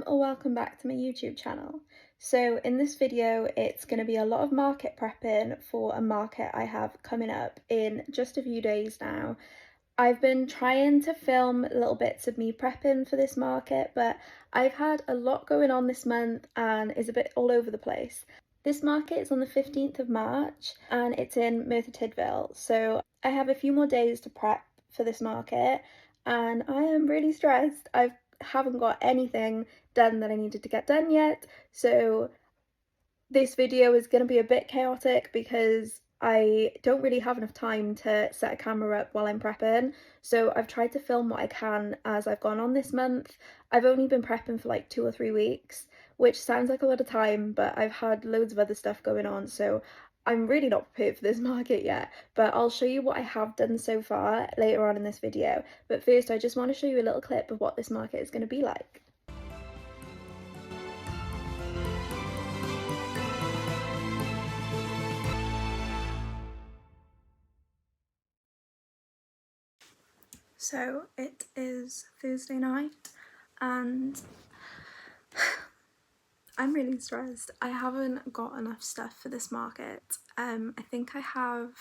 Or welcome back to my YouTube channel. So in this video it's going to be a lot of market prepping for a market I have coming up in just a few days now. I've been trying to film little bits of me prepping for this market, but I've had a lot going on this month and is a bit all over the place. This market is on the 15th of March and it's in Merthyr Tydfil, so I have a few more days to prep for this market and I am really stressed. I haven't got anything done that I needed to get done yet, so this video is going to be a bit chaotic because I don't really have enough time to set a camera up while I'm prepping, so I've tried to film what I can as I've gone on this month. I've only been prepping for like 2 or 3 weeks, which sounds like a lot of time, but I've had loads of other stuff going on, so I'm really not prepared for this market yet, but I'll show you what I have done so far later on in this video. But first I just want to show you a little clip of what this market is going to be like. So it is Thursday night and I'm really stressed. I haven't got enough stuff for this market. I think I have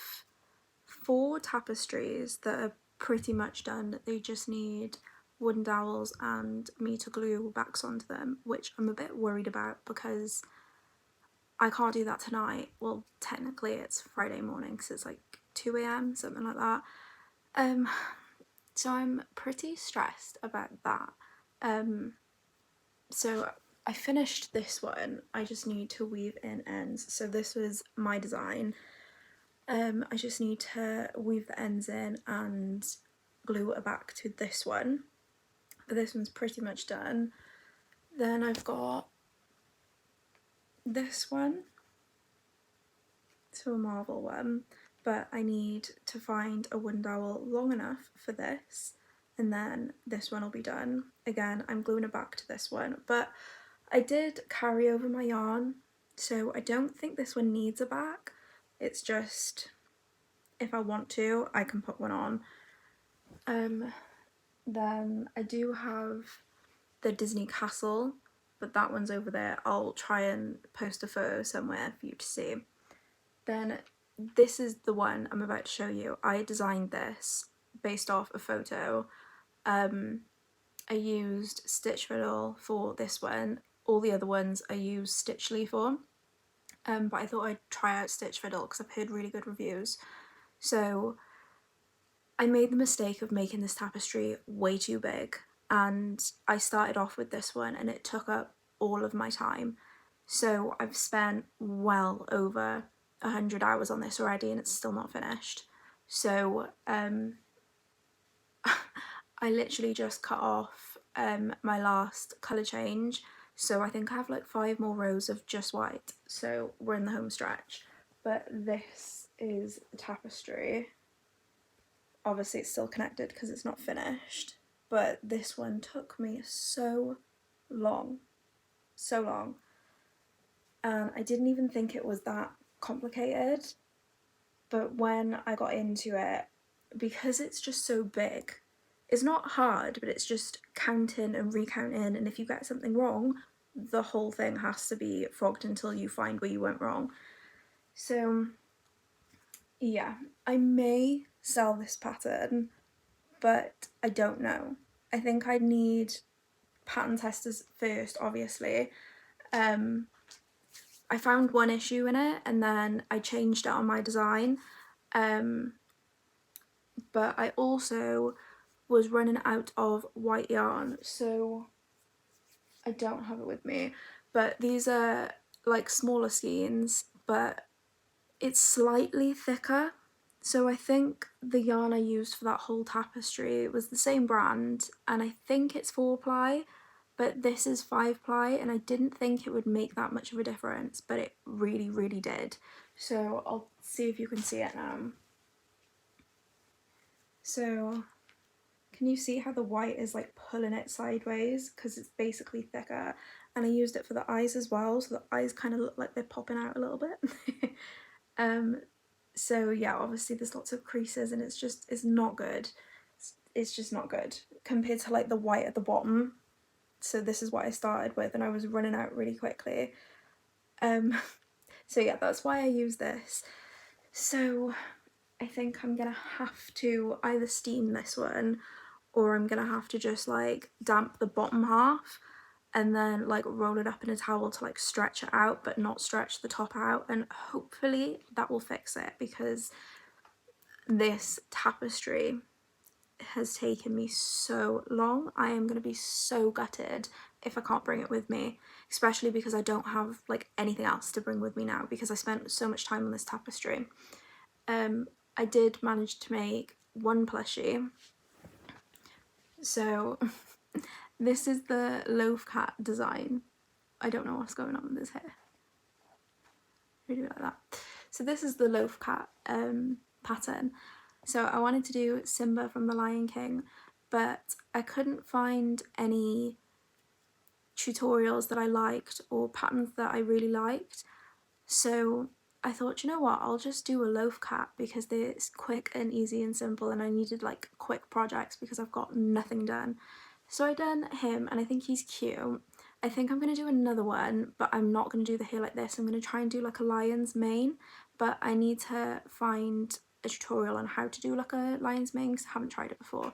4 tapestries that are pretty much done. They just need wooden dowels and me to glue backs onto them, which I'm a bit worried about because I can't do that tonight. Well, technically it's Friday morning because it's like 2 a.m, something like that. So I'm pretty stressed about that. So I finished this one. I just need to weave in ends. So this was my design. I just need to weave the ends in and glue it back to this one. But this one's pretty much done. Then I've got this one. So a marble one. But I need to find a wooden dowel long enough for this, and then this one will be done. Again, I'm gluing it back to this one, but I did carry over my yarn, so I don't think this one needs a back. It's just, if I want to, I can put one on. Then I do have the Disney Castle, but that one's over there. I'll try and post a photo somewhere for you to see. Then this is the one I'm about to show you. I designed this based off a photo. I used Stitch Fiddle for this one. All the other ones I used Stitchly for. But I thought I'd try out Stitch Fiddle because I've heard really good reviews. So I made the mistake of making this tapestry way too big, and I started off with this one and it took up all of my time. So I've spent well over 100 hours on this already and it's still not finished. So I literally just cut off my last colour change, so I think I have like 5 more rows of just white, so we're in the home stretch. But this is the tapestry. Obviously it's still connected because it's not finished, but this one took me so long, and I didn't even think it was that complicated. But when I got into it, because it's just so big, it's not hard, but it's just counting and recounting, and if you get something wrong, the whole thing has to be frogged until you find where you went wrong. So yeah, I may sell this pattern, but I don't know. I think I'd need pattern testers first, obviously. I found one issue in it and then I changed it on my design. But I also was running out of white yarn, so I don't have it with me. But these are like smaller skeins, but it's slightly thicker. So I think the yarn I used for that whole tapestry was the same brand, and I think it's 4-ply, but this is 5-ply, and I didn't think it would make that much of a difference, but it really, really did. So I'll see if you can see it now. So can you see how the white is like pulling it sideways because it's basically thicker? And I used it for the eyes as well, so the eyes kind of look like they're popping out a little bit. So yeah, obviously there's lots of creases and it's not good. It's just not good compared to like the white at the bottom. so this is what I started with, and I was running out really quickly. So yeah, that's why I use this. So I think I'm gonna have to either steam this one, or I'm gonna have to just like damp the bottom half and then like roll it up in a towel to like stretch it out but not stretch the top out, and hopefully that will fix it, because this tapestry has taken me so long. I am going to be so gutted if I can't bring it with me, especially because I don't have like anything else to bring with me now because I spent so much time on this tapestry. I did manage to make one plushie. So this is the loaf cat design. I don't know what's going on with his hair. Really like that. So this is the loaf cat pattern. So I wanted to do Simba from The Lion King, but I couldn't find any tutorials that I liked or patterns that I really liked. So I thought, you know what, I'll just do a loaf cat because it's quick and easy and simple, and I needed like quick projects because I've got nothing done. So I done him, and I think he's cute. I think I'm going to do another one, but I'm not going to do the hair like this. I'm going to try and do like a lion's mane, but I need to find a tutorial on how to do like a lion's mane because I haven't tried it before.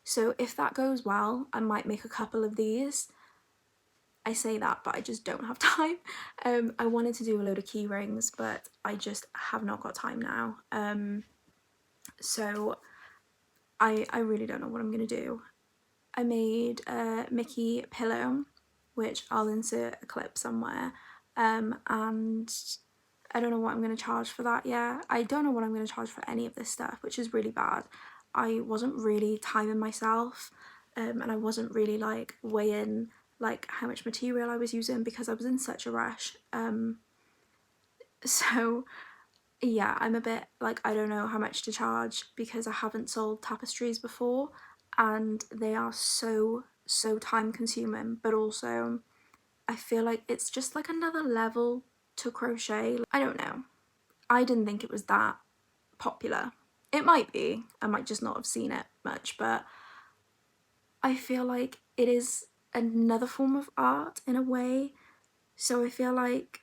So if that goes well, I might make a couple of these. I say that, but I just don't have time. I wanted to do a load of key rings, but I just have not got time now. So I really don't know what I'm going to do. I made a Mickey pillow, which I'll insert a clip somewhere, and I don't know what I'm going to charge for that yet. I don't know what I'm going to charge for any of this stuff, which is really bad. I wasn't really timing myself, and I wasn't really like weighing like how much material I was using because I was in such a rush. So yeah, I'm a bit like, I don't know how much to charge because I haven't sold tapestries before, and they are so time consuming, but also I feel like it's just like another level to crochet. I don't know. I didn't think it was that popular. It might be. I might just not have seen it much, but I feel like it is another form of art in a way. So I feel like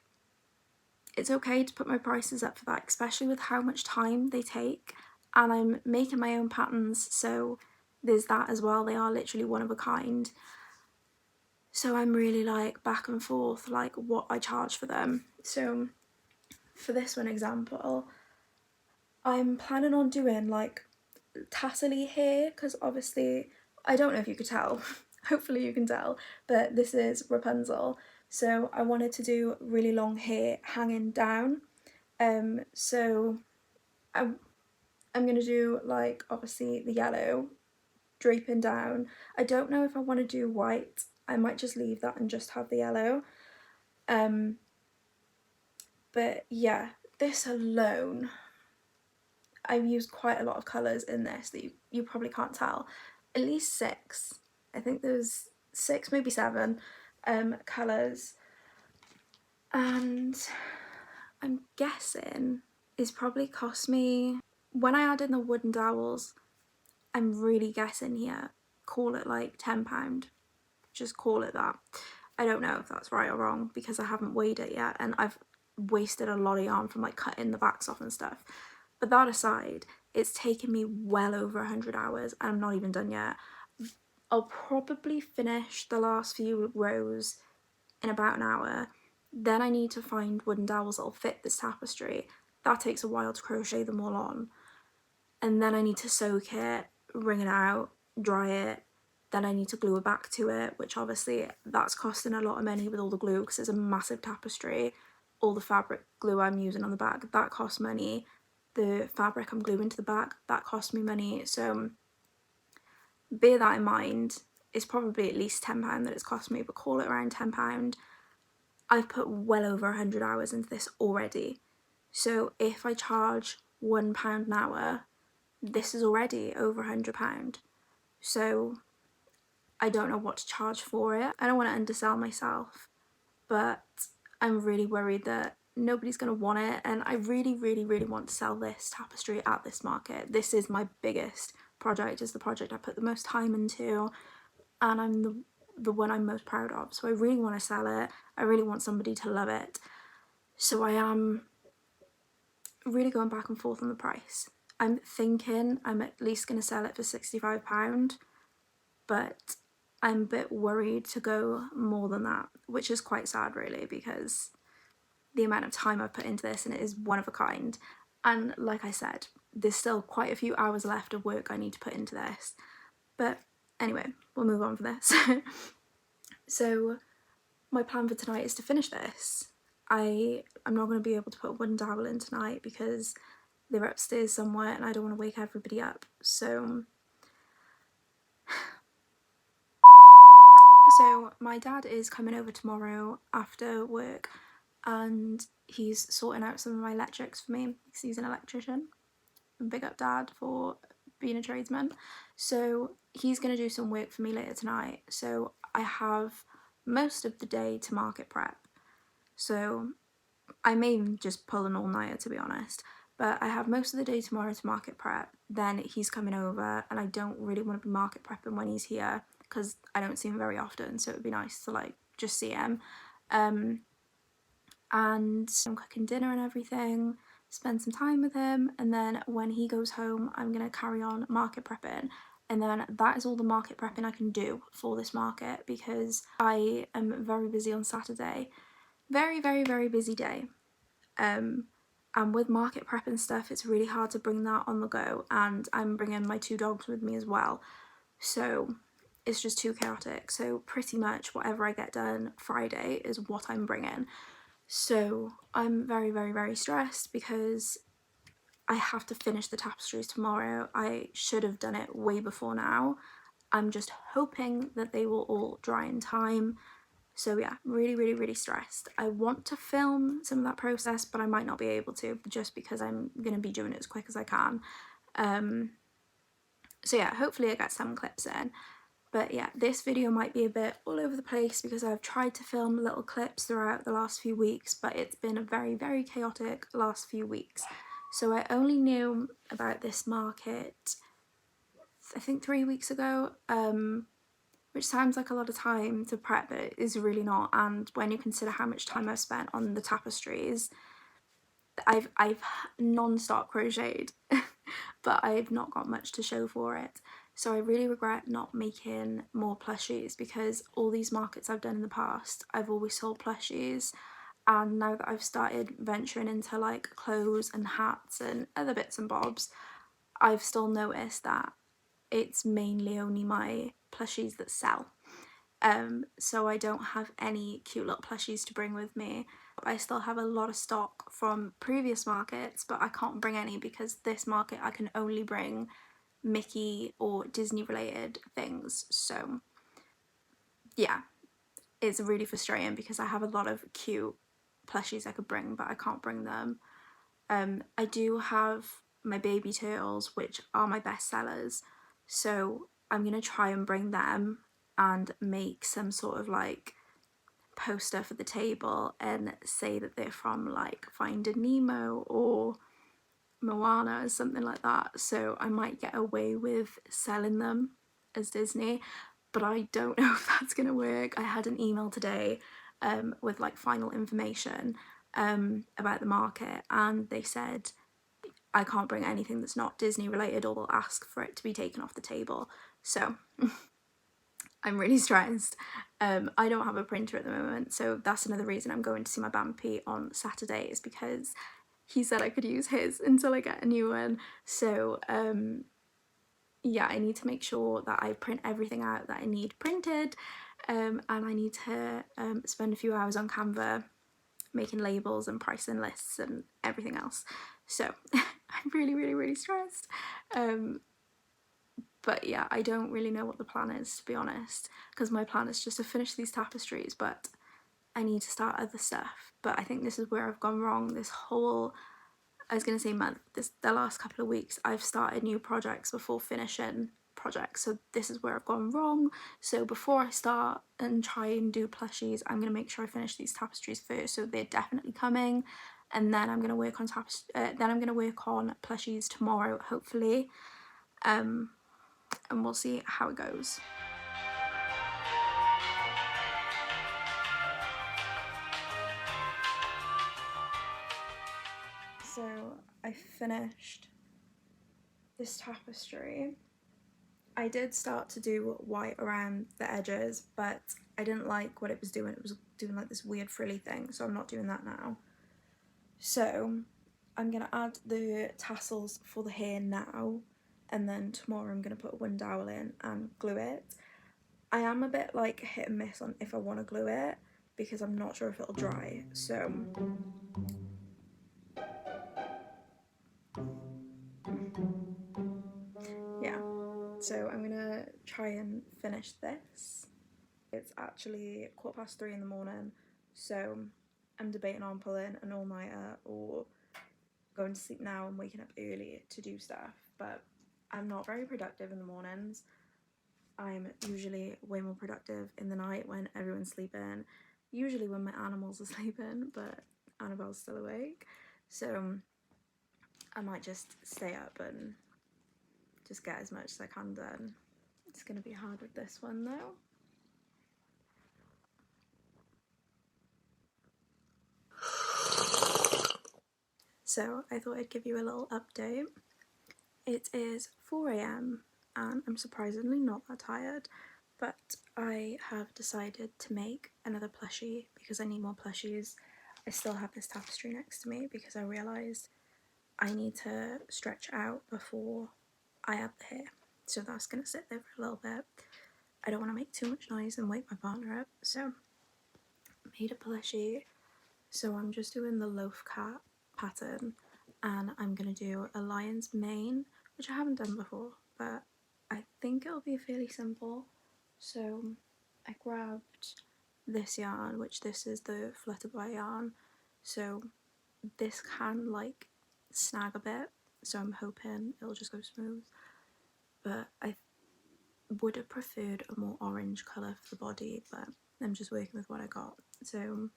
it's okay to put my prices up for that, especially with how much time they take. And I'm making my own patterns, so there's that as well. They are literally one of a kind. So I'm really like back and forth like what I charge for them. So for this one example, I'm planning on doing like tassel-y hair, because obviously, I don't know if you could tell, hopefully you can tell, but this is Rapunzel. So I wanted to do really long hair hanging down. So I'm gonna do like obviously the yellow draping down. I don't know if I want to do white. I might just leave that and just have the yellow. But yeah, this alone, I've used quite a lot of colours in this that you probably can't tell. At least 6. I think there's 6, maybe 7 colours. And I'm guessing it's probably cost me, when I add in the wooden dowels, I'm really guessing here, call it like £10. Just call it that. I don't know if that's right or wrong because I haven't weighed it yet, and I've wasted a lot of yarn from like cutting the backs off and stuff. But that aside, it's taken me well over 100 hours and I'm not even done yet. I'll probably finish the last few rows in about an hour. Then I need to find wooden dowels that'll fit this tapestry. That takes a while to crochet them all on. And then I need to soak it, wring it out, dry it. Then I need to glue it back to it, which obviously that's costing a lot of money with all the glue because it's a massive tapestry. All the fabric glue I'm using on the back, that costs money. The fabric I'm gluing to the back, that cost me money. So bear that in mind. It's probably at least £10 that it's cost me, but call it around £10. I've put well over 100 hours into this already. So if I charge £1 an hour, this is already over £100. So I don't know what to charge for it. I don't want to undersell myself, but I'm really worried that nobody's going to want it, and I really want to sell this tapestry at this market. This is my biggest project, it's the project I put the most time into, and I'm the one I'm most proud of. So I really want to sell it. I really want somebody to love it. So I am really going back and forth on the price. I'm thinking I'm at least going to sell it for £65, but I'm a bit worried to go more than that, which is quite sad really, because the amount of time I've put into this, and it is one of a kind. And like I said, there's still quite a few hours left of work I need to put into this. But anyway, we'll move on from this. So my plan for tonight is to finish this. I'm not going to be able to put a wooden dowel in tonight because they're upstairs somewhere and I don't want to wake everybody up. So my dad is coming over tomorrow after work and he's sorting out some of my electrics for me because he's an electrician. Big up dad for being a tradesman. So he's going to do some work for me later tonight. So I have most of the day to market prep. So I may just pull an all-nighter, to be honest, but I have most of the day tomorrow to market prep. Then he's coming over and I don't really want to be market prepping when he's here because I don't see him very often, so it would be nice to like just see him. And I'm cooking dinner and everything, spend some time with him, and then when he goes home I'm going to carry on market prepping. And then that is all the market prepping I can do for this market because I am very busy on Saturday. Very, very, very busy day. And with market prep and stuff, it's really hard to bring that on the go, and I'm bringing my 2 dogs with me as well, so it's just too chaotic. So pretty much whatever I get done Friday is what I'm bringing. So I'm very, very, very stressed because I have to finish the tapestries tomorrow. I should have done it way before now. I'm just hoping that they will all dry in time. So yeah, really, really, really stressed. I want to film some of that process, but I might not be able to just because I'm going to be doing it as quick as I can. So yeah, hopefully I get some clips in. But yeah, this video might be a bit all over the place because I've tried to film little clips throughout the last few weeks, but it's been a very, very chaotic last few weeks. So I only knew about this market, I think 3 weeks ago, which sounds like a lot of time to prep, but it is really not. And when you consider how much time I've spent on the tapestries, I've non-stop crocheted, but I've not got much to show for it. So I really regret not making more plushies because all these markets I've done in the past, I've always sold plushies. And now that I've started venturing into like clothes and hats and other bits and bobs, I've still noticed that it's mainly only my plushies that sell. So I don't have any cute little plushies to bring with me. I still have a lot of stock from previous markets, but I can't bring any because this market I can only bring Mickey or Disney related things. So yeah, it's really frustrating because I have a lot of cute plushies I could bring, but I can't bring them. I do have my baby turtles, which are my best sellers, so I'm gonna try and bring them and make some sort of like poster for the table and say that they're from like Finding Nemo or Moana or something like that. So I might get away with selling them as Disney, but I don't know if that's gonna work. I had an email today with like final information about the market, and they said I can't bring anything that's not Disney related or they'll ask for it to be taken off the table. So I'm really stressed. I don't have a printer at the moment, so that's another reason I'm going to see my Bampy on Saturday, is because he said I could use his until I get a new one. So yeah, I need to make sure that I print everything out that I need printed, and I need to spend a few hours on Canva making labels and pricing lists and everything else. So I'm really, really, really stressed. But yeah, I don't really know what the plan is, to be honest, because my plan is just to finish these tapestries, but I need to start other stuff. But I think this is where I've gone wrong. This whole, I was going to say month, the last couple of weeks, I've started new projects before finishing projects. So this is where I've gone wrong. So before I start and try and do plushies, I'm going to make sure I finish these tapestries first. So they're definitely coming. And then I'm going to work on plushies tomorrow, hopefully. And we'll see how it goes. So I finished this tapestry. I did start to do white around the edges, but I didn't like what it was doing. It was doing like this weird frilly thing, so I'm not doing that now. So I'm gonna add the tassels for the hair now, and then tomorrow I'm gonna put a wind dowel in and glue it. I am a bit like hit and miss on if I want to glue it because I'm not sure if it'll dry, so yeah. So I'm gonna try and finish this. It's actually 3:15 in the morning, so I'm debating on pulling an all-nighter or going to sleep now and waking up early to do stuff, but I'm not very productive in the mornings. I'm usually way more productive in the night when everyone's sleeping, usually when my animals are sleeping, but Annabelle's still awake, so I might just stay up and just get as much as I can done. It's gonna be hard with this one though. So I thought I'd give you a little update. It is 4 AM and I'm surprisingly not that tired, but I have decided to make another plushie because I need more plushies. I still have this tapestry next to me because I realised I need to stretch out before I add the hair. So that's going to sit there for a little bit. I don't want to make too much noise and wake my partner up, so I made a plushie. So I'm just doing the loaf cat pattern and I'm going to do a lion's mane, which I haven't done before, but I think it'll be fairly simple. So I grabbed this yarn, which this is the Flutterby yarn, so this can like snag a bit, so I'm hoping it'll just go smooth, but I would have preferred a more orange colour for the body, but I'm just working with what I got. So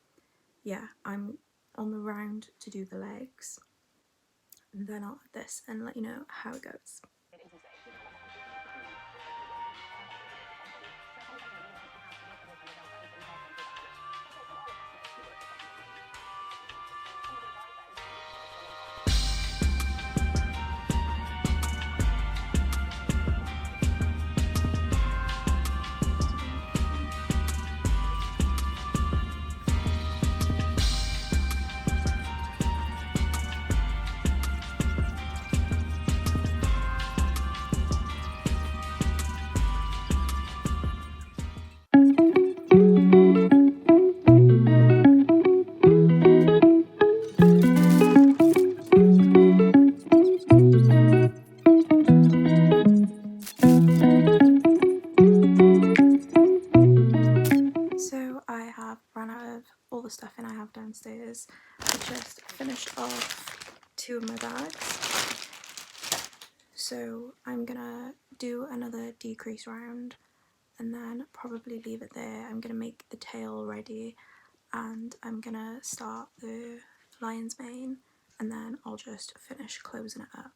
yeah, I'm on the round to do the legs, and then I'll add this and let you know how it goes. So I have run out of all the stuffing I have downstairs. I just finished off 2 of my bags. So I'm gonna do another decrease round and then probably leave it there. I'm gonna make the tail ready and I'm gonna start the lion's mane and then I'll just finish closing it up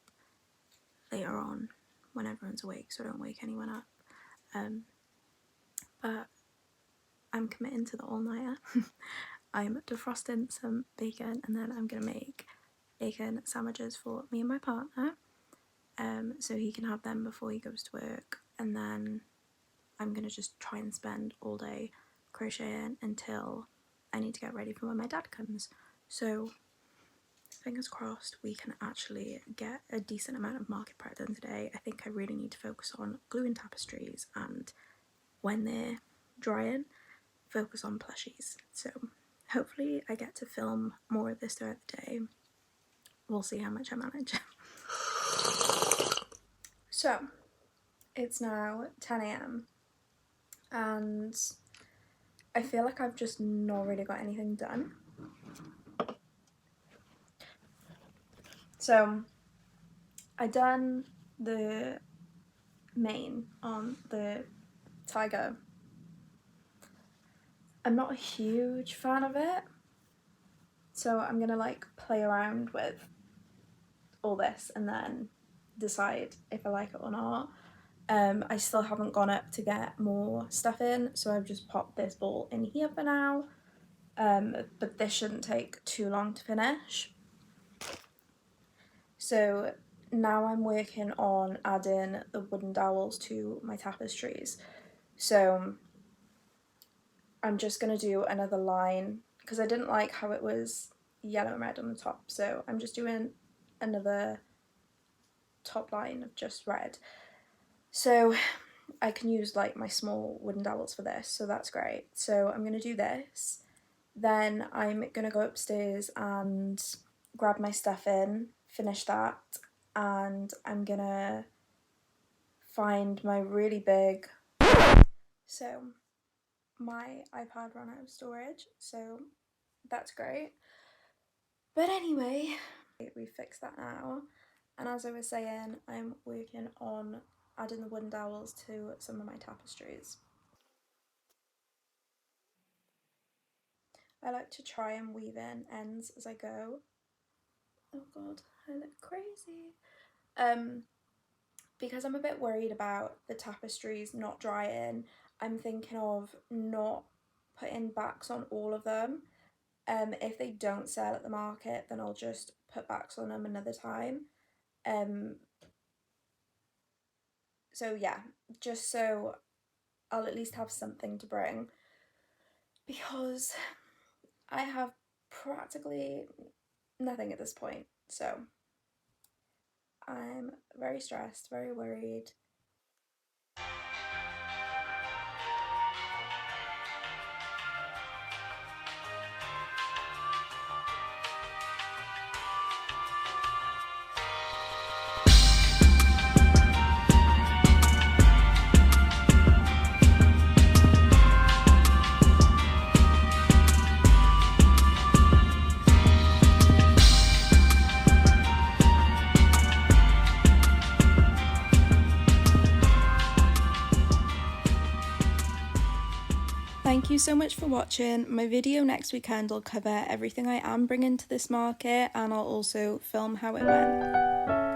later on when everyone's awake, so I don't wake anyone up. But I'm committing to the all-nighter. I'm defrosting some bacon and then I'm gonna make bacon sandwiches for me and my partner, so he can have them before he goes to work, and then I'm gonna just try and spend all day crocheting until I need to get ready for when my dad comes. So fingers crossed we can actually get a decent amount of market prep done today. I think I really need to focus on gluing tapestries and when they're drying, focus on plushies. So hopefully I get to film more of this throughout the day. We'll see how much I manage. So it's now 10 AM and I feel like I've just not really got anything done. So I done the mane on the tiger. I'm not a huge fan of it, so I'm gonna like play around with all this and then decide if I like it or not. I still haven't gone up to get more stuff in, so I've just popped this ball in here for now, but this shouldn't take too long to finish. So now I'm working on adding the wooden dowels to my tapestries. So I'm just going to do another line because I didn't like how it was yellow and red on the top, so I'm just doing another top line of just red. So I can use like my small wooden dowels for this, so that's great. So I'm going to do this, then I'm going to go upstairs and grab my stuff in, finish that, and I'm going to find my really big, so my iPad ran out of storage, so that's great. But anyway, we fixed that now, and as I was saying, I'm working on adding the wooden dowels to some of my tapestries. I like to try and weave in ends as I go. Oh god, I look crazy. Because I'm a bit worried about the tapestries not drying, I'm thinking of not putting backs on all of them. If they don't sell at the market, then I'll just put backs on them another time. So yeah, just so I'll at least have something to bring, because I have practically nothing at this point, so I'm very stressed, very worried. Thank you so much for watching. My video next weekend will cover everything I am bringing to this market, and I'll also film how it went.